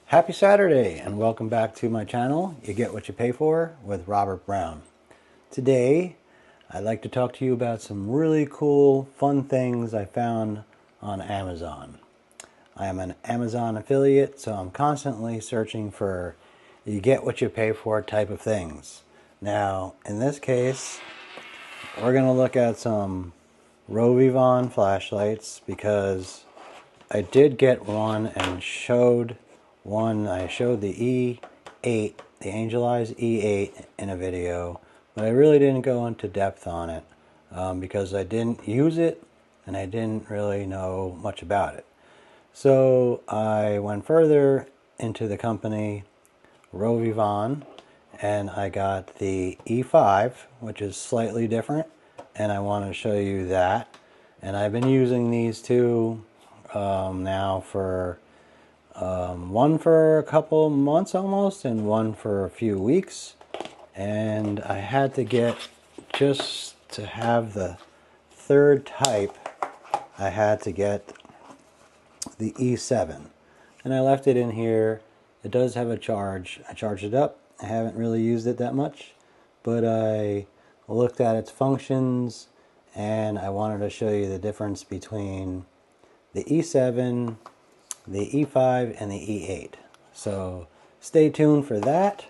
Happy Saturday and welcome back to my channel, You Get What You Pay For with Robert Brown. Today, I'd like to talk to you about some really cool, fun things I found on Amazon. I am an Amazon affiliate, so I'm constantly searching for you get what you pay for type of things. Now, in this case, we're going to look at some RovyVon flashlights because I did get one and showed one. I showed the E8, the Angelized E8 in a video, but I really didn't go into depth on it because I didn't use it and I didn't really know much about it. So I went further into the company RovyVon and I got the E5, which is slightly different, and I want to show you that. And I've been using these two now for one for a couple months almost and one for a few weeks, and I had to get, just to have the third type, I had to get the E7, and I left it in here. It does have a charge. I charged it up. I haven't really used it that much, but I looked at its functions and I wanted to show you the difference between the E7, the E5, and the E8. So stay tuned for that.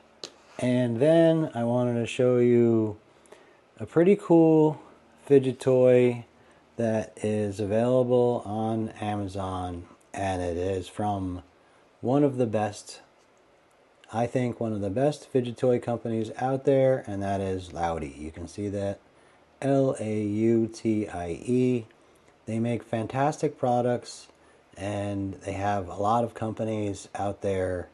And then I wanted to show you a pretty cool fidget toy that is available on Amazon, and it is from one of the best, I think one of the best fidget toy companies out there, and that is Lautie. You can see that, Lautie. They make fantastic products, and they have a lot of companies out there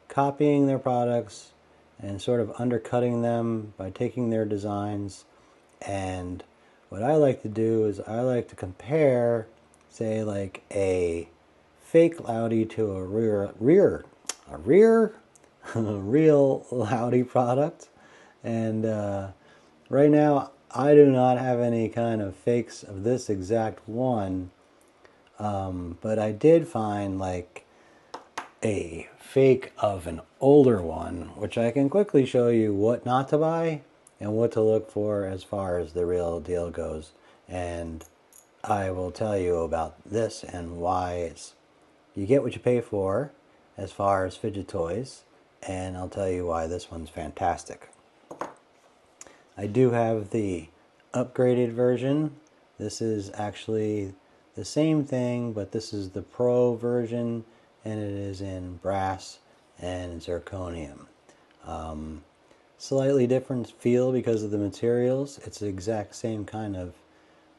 copying their products and sort of undercutting them by taking their designs. And what I like to do is I like to compare, say, like a fake Lautie to a real Lautie product. And right now I do not have any kind of fakes of this exact one, but I did find like a fake of an older one, which I can quickly show you what not to buy and what to look for as far as the real deal goes. And I will tell you about this and why it's, you get what you pay for as far as fidget toys, and I'll tell you why this one's fantastic. I do have the upgraded version. This is actually the same thing, but this is the Pro version, and it is in brass and zirconium. Slightly different feel because of the materials. It's the exact same kind of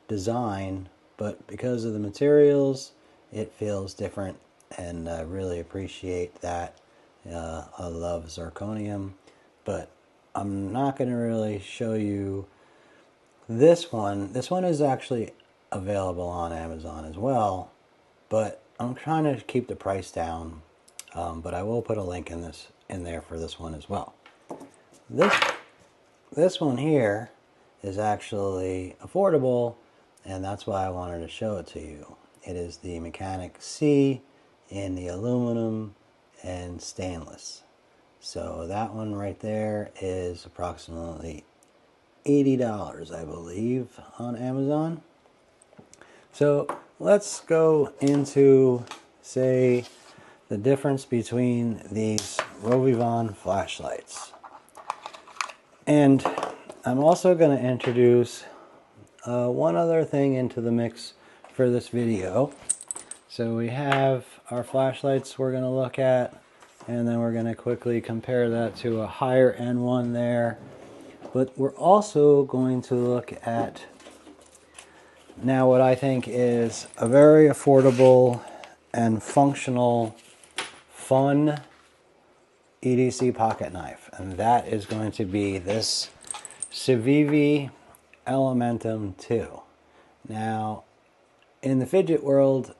design, but because of the materials, it feels different, and I really appreciate that. I love zirconium, but I'm not going to really show you this one. This one is actually available on Amazon as well, but I'm trying to keep the price down, but I will put a link in there for this one as well. This one here is actually affordable, and that's why I wanted to show it to you. It is the Mechanic C in the aluminum and stainless. So that one right there is approximately $80, I believe, on Amazon. So let's go into, say, the difference between these RovyVon flashlights. And I'm also going to introduce one other thing into the mix for this video. So we have our flashlights we're going to look at, and then we're going to quickly compare that to a higher end one there. But we're also going to look at now what I think is a very affordable and functional, fun EDC pocket knife, and that is going to be this Civivi Elementum 2. Now, in the fidget world,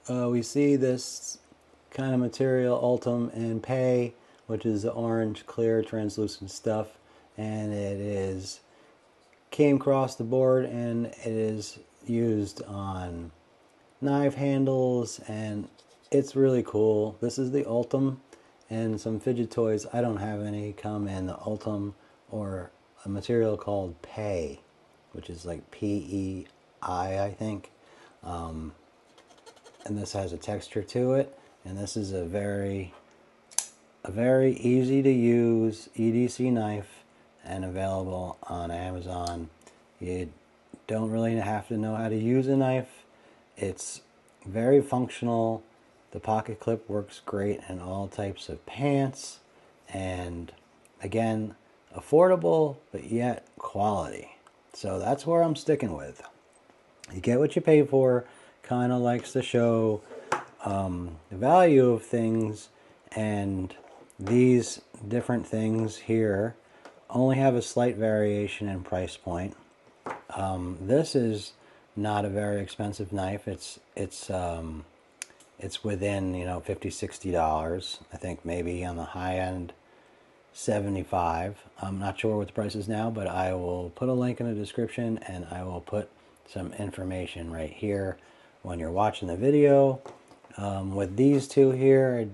we see this kind of material, Ultem and Pay, which is the orange, clear, translucent stuff, and it came across the board, and it is used on knife handles, and it's really cool. This is the Ultem, and some fidget toys, I don't have any, come in the Ultem or a material called Pei, which is like P-E-I, I think. And this has a texture to it, and this is a very easy to use EDC knife, and available on Amazon. You don't really have to know how to use a knife. It's very functional. The pocket clip works great in all types of pants, and again, affordable but yet quality. So that's where I'm sticking with. You get what you pay for. Kind of likes to show the value of things, and these different things here only have a slight variation in price point. This is not a very expensive knife. It's within, you know, $50–$60. I think maybe on the high end $75. I'm not sure what the price is now, but I will put a link in the description, and I will put some information right here when you're watching the video. With these two here,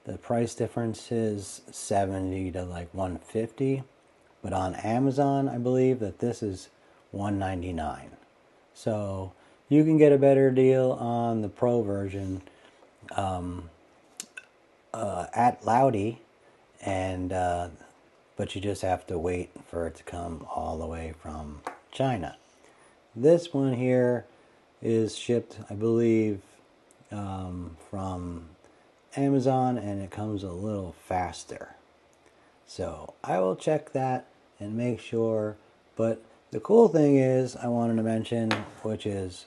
the price difference is $70 to like $150, but on Amazon I believe that this is $199. So you can get a better deal on the Pro version at Lautie, and but you just have to wait for it to come all the way from China. This one here is shipped, I believe, from Amazon, and it comes a little faster. So I will check that and make sure. But the cool thing is, I wanted to mention, which is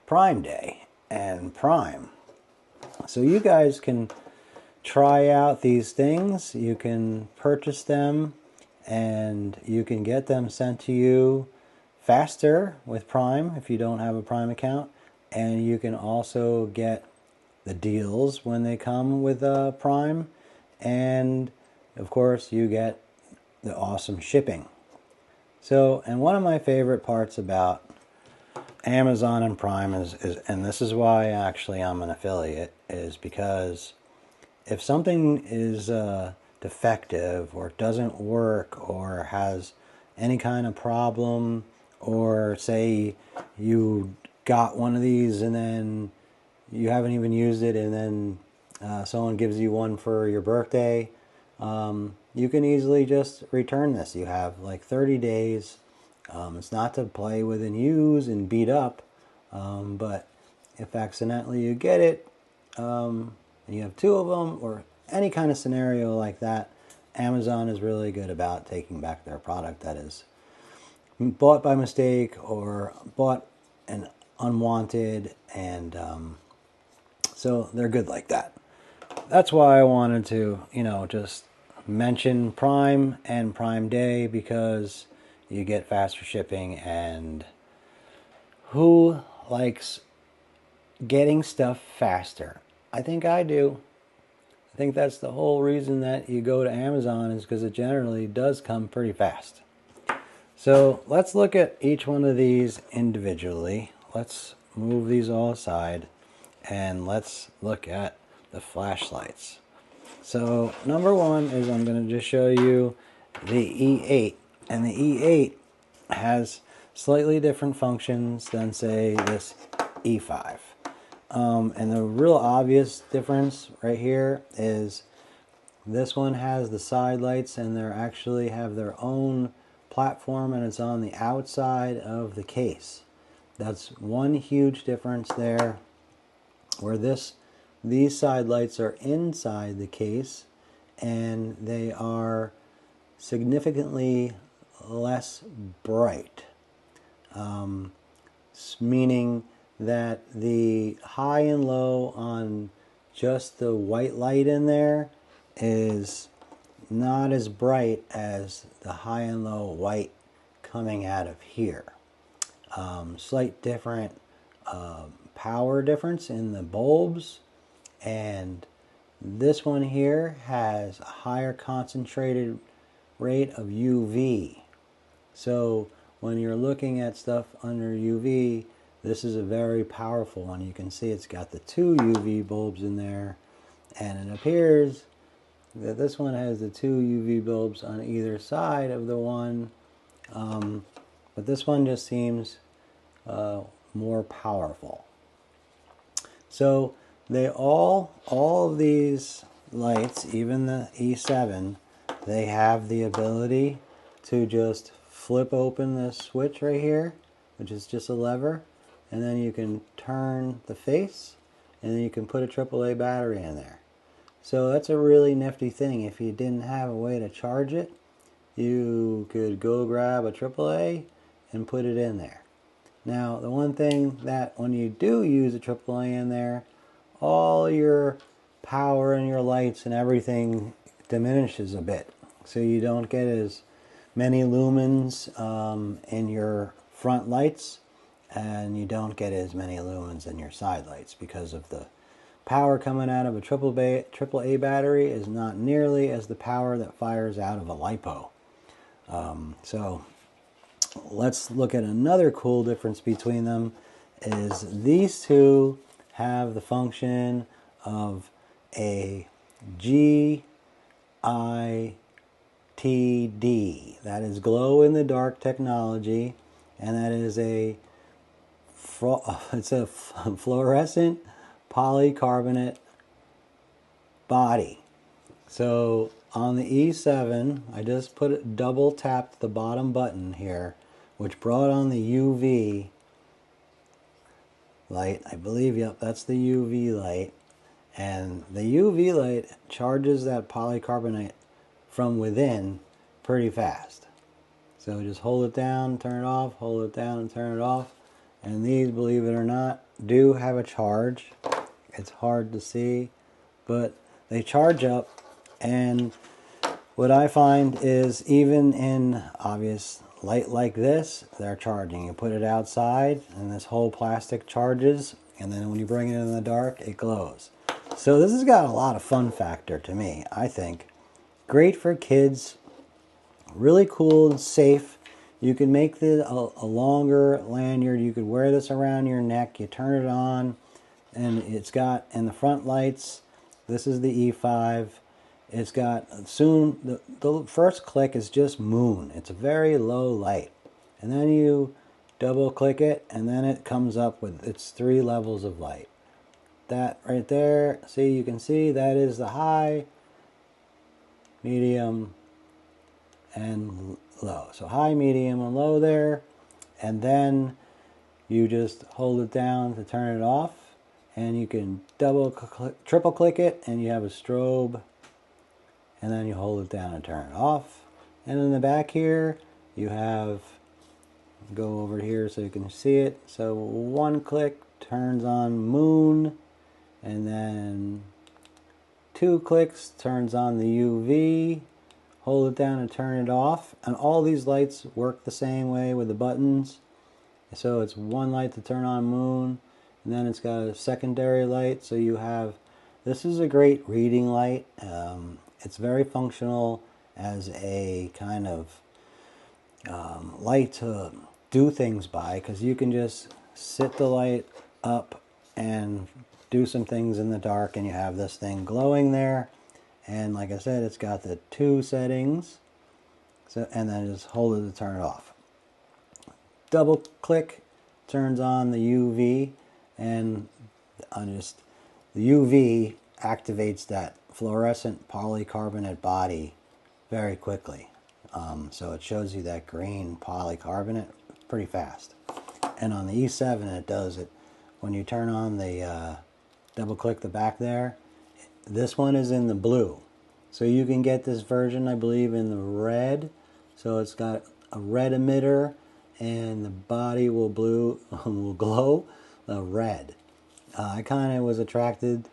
Prime Day and Prime. So you guys can try out these things. You can purchase them, and you can get them sent to you faster with Prime if you don't have a Prime account. And you can also get the deals when they come with Prime, and of course you get the awesome shipping. So, and one of my favorite parts about Amazon and Prime is and this is why actually I'm an affiliate, is because if something is defective or doesn't work or has any kind of problem, or say you got one of these and then you haven't even used it, and then someone gives you one for your birthday, you can easily just return this. You have like 30 days. It's not to play with and use and beat up, but if accidentally you get it, and you have two of them, or any kind of scenario like that, Amazon is really good about taking back their product that is bought by mistake or bought and unwanted, and so they're good like that. That's why I wanted to, you know, just mention Prime and Prime Day, because you get faster shipping, and who likes getting stuff faster? I think I do. I think that's the whole reason that you go to Amazon, is because it generally does come pretty fast. So let's look at each one of these individually. Let's move these all aside, and let's look at the flashlights. So number one is, I'm going to just show you the E8, and the E8 has slightly different functions than, say, this E5. And the real obvious difference right here is this one has the side lights, and they actually have their own platform, and it's on the outside of the case. That's one huge difference there, where these side lights are inside the case, and they are significantly less bright, meaning that the high and low on just the white light in there is not as bright as the high and low white coming out of here. Slight different power difference in the bulbs, and this one here has a higher concentrated rate of UV. So when you're looking at stuff under UV, This is a very powerful one. You can see it's got the 2 UV bulbs in there, and it appears that this one has the 2 UV bulbs on either side of the one, but this one just seems more powerful. So they all of these lights, even the E7, they have the ability to just flip open this switch right here, which is just a lever, and then you can turn the face, and then you can put a AAA battery in there. So that's a really nifty thing. If you didn't have a way to charge it, you could go grab a AAA and put it in there. Now, the one thing that when you do use a AAA in there, all your power and your lights and everything diminishes a bit. So you don't get as many lumens in your front lights, and you don't get as many lumens in your side lights because of the power coming out of a AAA battery is not nearly as the power that fires out of a LiPo. So let's look at another cool difference between them. Is these two have the function of a GITD, that is glow in the dark technology, and that is it's a fluorescent polycarbonate body. So on the E7, I just double tapped the bottom button here, which brought on the UV light. I believe, yep, that's the UV light. And the UV light charges that polycarbonate from within pretty fast. So just hold it down, turn it off, hold it down and turn it off. And these, believe it or not, do have a charge. It's hard to see, but they charge up. And what I find is even in obvious light like this, they're charging. You put it outside and this whole plastic charges, and then when you bring it in the dark, it glows. So this has got a lot of fun factor to me, I think. Great for kids, really cool and safe. You can make this a longer lanyard. You could wear this around your neck. You turn it on, and it's got in the front lights, this is the E5. It's got soon, the first click is just moon. It's a very low light. And then you double click it, and then it comes up with its 3 levels of light. That right there, see, you can see that is the high, medium, and low. So high, medium, and low there. And then you just hold it down to turn it off. And you can triple click it, and you have a strobe. And then you hold it down and turn it off. And in the back here, you have, go over here so you can see it. So 1 click turns on moon, and then 2 clicks turns on the UV. Hold it down and turn it off. And all these lights work the same way with the buttons. So it's 1 light to turn on moon, and then it's got a secondary light. So you have, this is a great reading light. It's very functional as a kind of light to do things by, because you can just sit the light up and do some things in the dark, and you have this thing glowing there. And like I said, it's got the 2 settings, so, and then just hold it to turn it off. Double click turns on the UV, and the UV activates that fluorescent polycarbonate body very quickly. So it shows you that green polycarbonate pretty fast. And on the E7, it does it when you turn on the double click the back there. This one is in the blue. So you can get this version, I believe, in the red. So it's got a red emitter, and the body will glow red. I kind of was attracted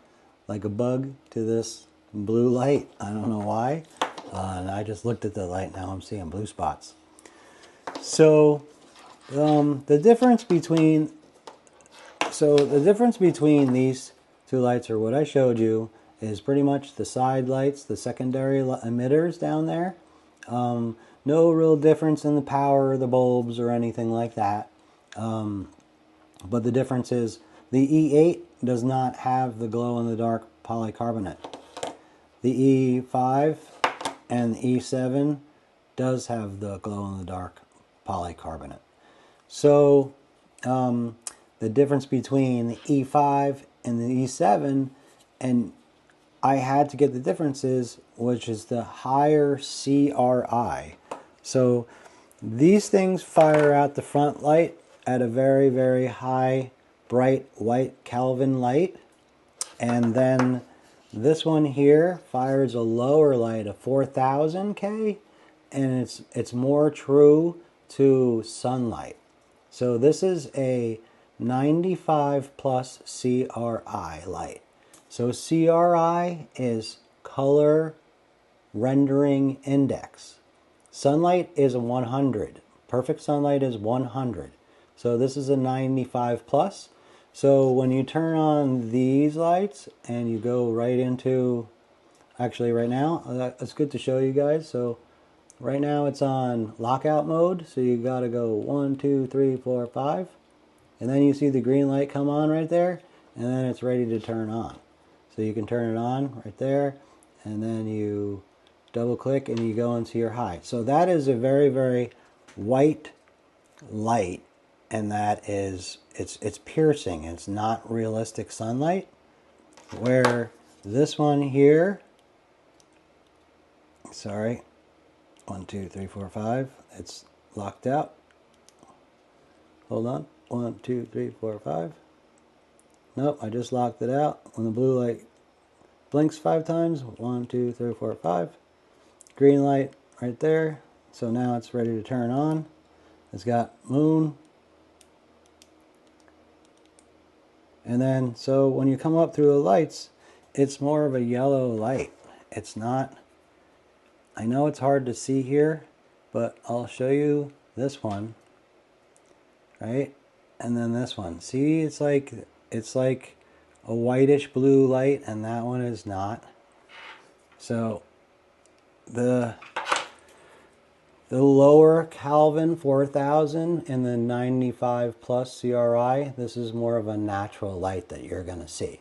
like a bug to this blue light. I don't know why. And I just looked at the light. Now I'm seeing blue spots. So the difference between these 2 lights, or what I showed you, is pretty much the side lights, the secondary emitters down there. No real difference in the power of the bulbs or anything like that. but the difference is the E8 does not have the glow-in-the-dark polycarbonate. The E5 and the E7 does have the glow-in-the-dark polycarbonate. So the difference between the E5 and the E7, and I had to get the differences, which is the higher CRI. So these things fire out the front light at a very, very high, bright white Kelvin light. And then this one here fires a lower light of 4000 K, and it's more true to sunlight. So this is a 95 plus CRI light. So CRI is color rendering index. Sunlight is a 100. Perfect sunlight is 100. So this is a 95 plus. So when you turn on these lights and you go right into, actually right now, it's good to show you guys. So right now it's on lockout mode. So you got to go 1, 2, 3, 4, 5. And then you see the green light come on right there. And then it's ready to turn on. So you can turn it on right there. And then you double click and you go into your high. So that is a very, very white light. And that is, it's piercing. It's not realistic sunlight. Where this one here, sorry, 1, 2, 3, 4, 5, it's locked out. Hold on, 1, 2, 3, 4, 5. Nope, I just locked it out. When the blue light blinks 5 times, 1, 2, 3, 4, 5. Green light right there. So now it's ready to turn on. It's got moon. And then, so when you come up through the lights, it's more of a yellow light. It's not, I know it's hard to see here, but I'll show you this one, right? And then this one. See, it's like a whitish blue light, and that one is not. So the lower Kelvin 4000 and the 95 plus CRI, this is more of a natural light that you're going to see.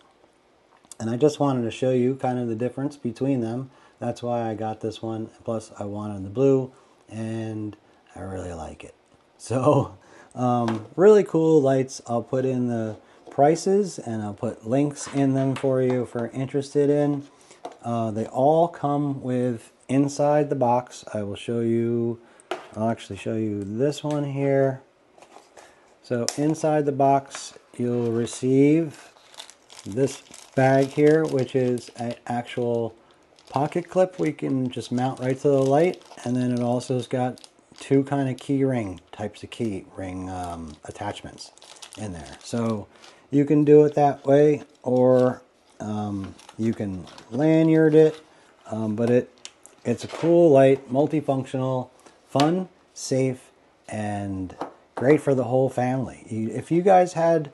And I just wanted to show you kind of the difference between them. That's why I got this one. Plus I wanted the blue, and I really like it. So really cool lights. I'll put in the prices and I'll put links in them for you if you're interested in. They all come with, inside the box, I will show you, I'll actually show you this one here. So inside the box you'll receive this bag here, which is an actual pocket clip we can just mount right to the light, and then it also has got 2 kind of key ring types of key ring attachments in there. So you can do it that way, or you can lanyard it, but it's a cool light, multifunctional, fun, safe, and great for the whole family. If you guys had,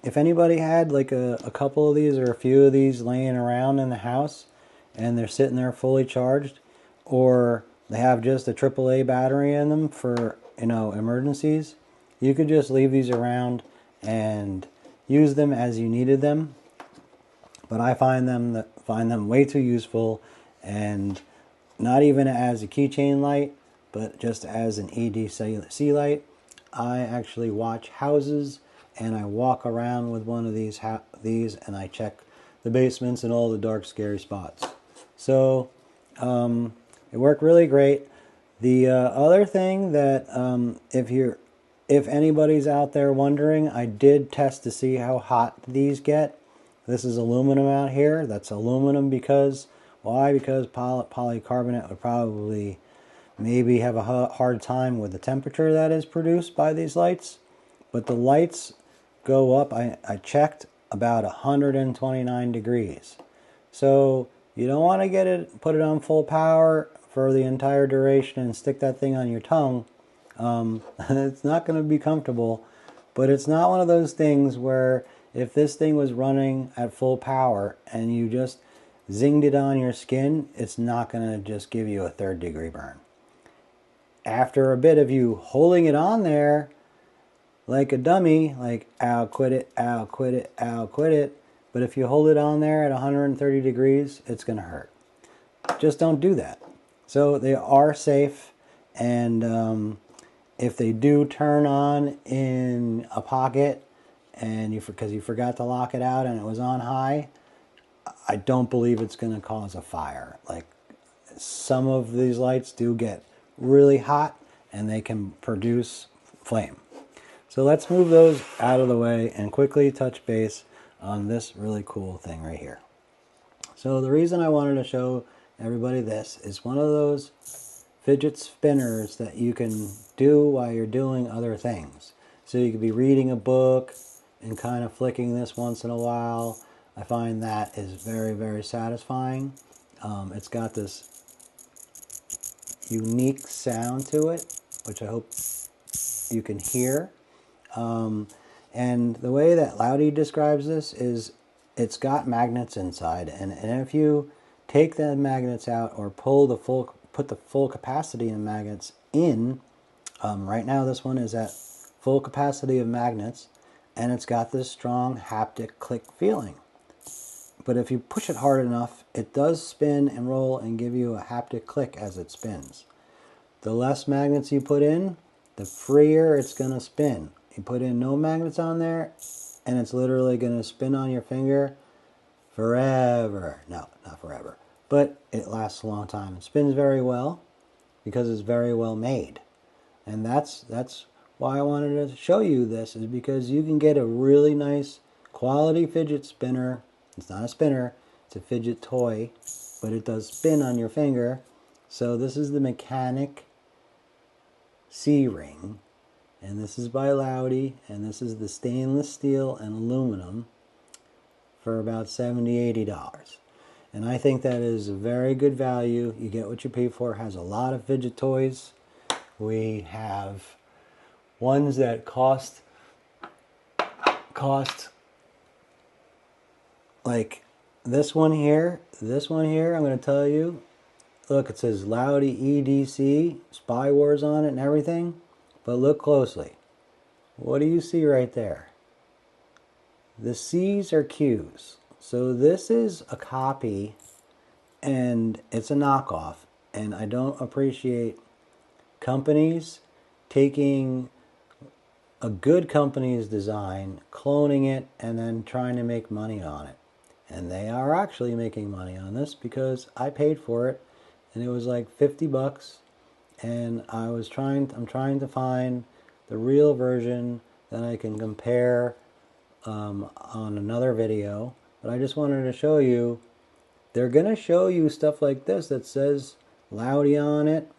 if anybody had like a couple of these or a few of these laying around in the house and they're sitting there fully charged, or they have just a AAA battery in them for, you know, emergencies, you could just leave these around and use them as you needed them. But I find them way too useful, and not even as a keychain light, but just as an EDC light. I actually watch houses, and I walk around with one of these and I check the basements and all the dark, scary spots. So it worked really great. The other thing that if anybody's out there wondering, I did test to see how hot these get. This is aluminum out here. That's aluminum because, why? Because polycarbonate would probably maybe have a hard time with the temperature that is produced by these lights. But the lights go up, I checked, about 129 degrees. So you don't want to put it on full power for the entire duration and stick that thing on your tongue. It's not going to be comfortable, but it's not one of those things where if this thing was running at full power and you just zinged it on your skin, it's not going to just give you a 3rd degree burn. After a bit of you holding it on there, like a dummy, like ow, quit it, ow, quit it, ow, quit it. But if you hold it on there at 130 degrees, it's going to hurt. Just don't do that. So they are safe, and if they do turn on in a pocket and because you forgot to lock it out and it was on high, I don't believe it's going to cause a fire. Like, some of these lights do get really hot and they can produce flame. So let's move those out of the way and quickly touch base on this really cool thing right here. So the reason I wanted to show everybody this is one of those fidget spinners that you can do while you're doing other things. So you could be reading a book and kind of flicking this once in a while. I find that is very, very satisfying. It's got this unique sound to it, which I hope you can hear. And the way that Lautie describes this is it's got magnets inside, and if you take the magnets out or put the full capacity of magnets in, right now this one is at full capacity of magnets, and it's got this strong haptic click feeling. But if you push it hard enough, it does spin and roll and give you a haptic click as it spins. The less magnets you put in, the freer it's going to spin. You put in no magnets on there, and it's literally going to spin on your finger forever. No, not forever, but it lasts a long time. It spins very well because it's very well made. And that's why I wanted to show you this, is because you can get a really nice quality fidget spinner. It's not a spinner, it's a fidget toy, but it does spin on your finger. So this is the Mechanic C-Ring, and this is by Lautie, and this is the stainless steel and aluminum for about $70–$80. And I think that is a very good value. You get what you pay for. It has a lot of fidget toys. We have ones that cost like this one here, I'm going to tell you, look, it says Lautie EDC, Spy Wars on it and everything, but look closely. What do you see right there? The C's are Q's. So this is a copy, and it's a knockoff, and I don't appreciate companies taking a good company's design, cloning it, and then trying to make money on it. And they are actually making money on this because I paid for it, and it was like 50 bucks, and I'm trying to find the real version that I can compare on another video. But I just wanted to show you, they're going to show you stuff like this that says Lautie on it,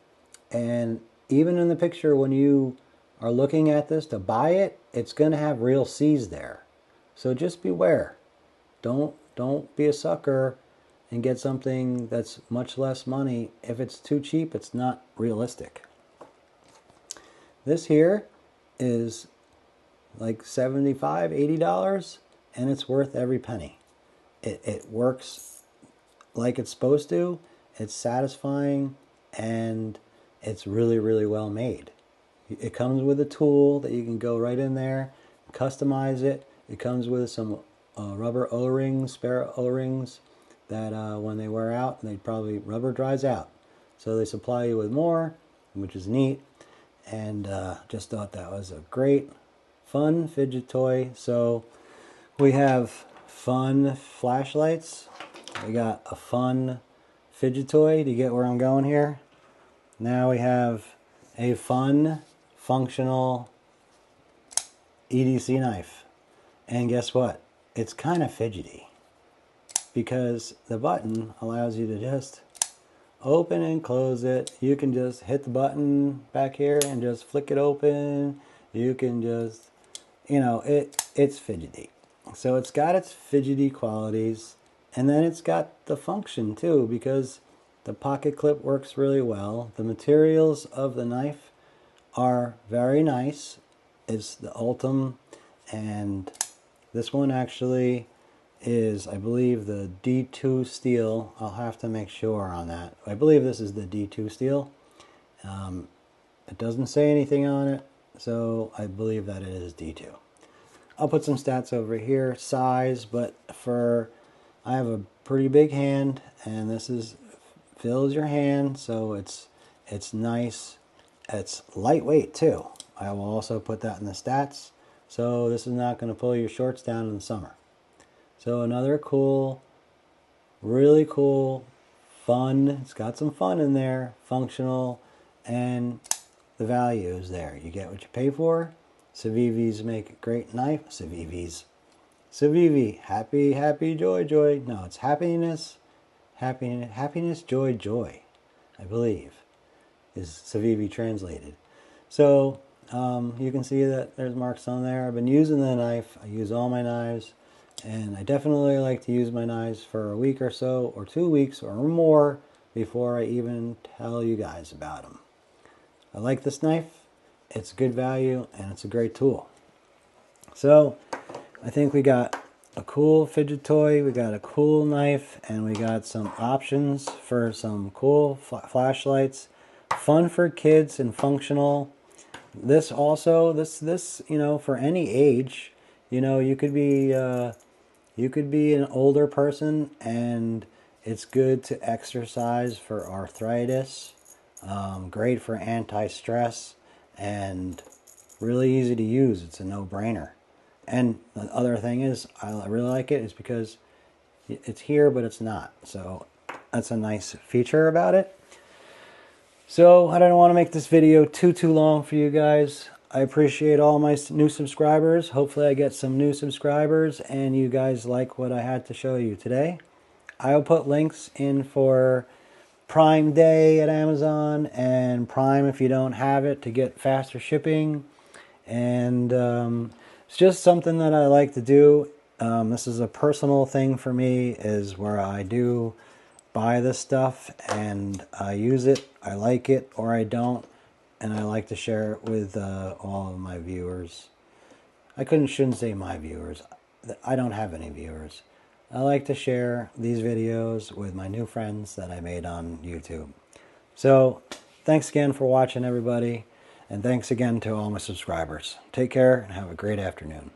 and even in the picture when you are looking at this to buy it, it's going to have real C's there. So just beware. Don't be a sucker and get something that's much less money. If it's too cheap, it's not realistic. This here is like $75–$80, and it's worth every penny. It works like it's supposed to. It's satisfying, and it's really, really well made. It comes with a tool that you can go right in there, customize it. It comes with some rubber O-rings, spare O-rings, that when they wear out, rubber dries out. So they supply you with more, which is neat. And just thought that was a great, fun fidget toy. So we have fun flashlights. We got a fun fidget toy. Do you get where I'm going here? Now we have a fun, functional EDC knife. And guess what? It's kind of fidgety, because the button allows you to just open and close it. You can just hit the button back here and just flick it open. You can just, it's fidgety. So it's got its fidgety qualities, and then it's got the function too, because the pocket clip works really well. The materials of the knife are very nice. It's the Ultem, and this one actually is, I believe, the D2 steel. I'll have to make sure on that. I believe this is the D2 steel. It doesn't say anything on it. so I believe that it is D2. I'll put some stats over here, size, but I have a pretty big hand, and this fills your hand, so it's nice. It's lightweight too. I will also put that in the stats, so this is not going to pull your shorts down in the summer. So another cool, really cool, fun, it's got some fun in there, functional, and the value is there. You get what you pay for. Civivis make a great knife. Civivi, happy, happy, joy, joy. No, it's happiness, happiness, joy, joy, I believe, is Civivi translated. So you can see that there's marks on there. I've been using the knife. I use all my knives, and I definitely like to use my knives for a week or so, or 2 weeks or more, before I even tell you guys about them. I like this knife. It's good value, and it's a great tool. So I think we got a cool fidget toy, we got a cool knife, and we got some options for some cool flashlights. Fun for kids and functional. This also, this you know, for any age, you know, you could be an older person, and it's good to exercise for arthritis. Great for anti-stress, and really easy to use. It's a no-brainer. And the other thing is, I really like it is because it's here, but it's not. So that's a nice feature about it. So I don't want to make this video too long for you guys. I appreciate all my new subscribers. Hopefully I get some new subscribers and you guys like what I had to show you today. I'll put links in for Prime Day at Amazon, and Prime if you don't have it, to get faster shipping. And it's just something that I like to do. This is a personal thing for me, is where I do buy this stuff and I use it, I like it or I don't, and I like to share it with all of my viewers. I shouldn't say my viewers. I don't have any viewers. I like to share these videos with my new friends that I made on YouTube. So thanks again for watching, everybody, and thanks again to all my subscribers. Take care and have a great afternoon.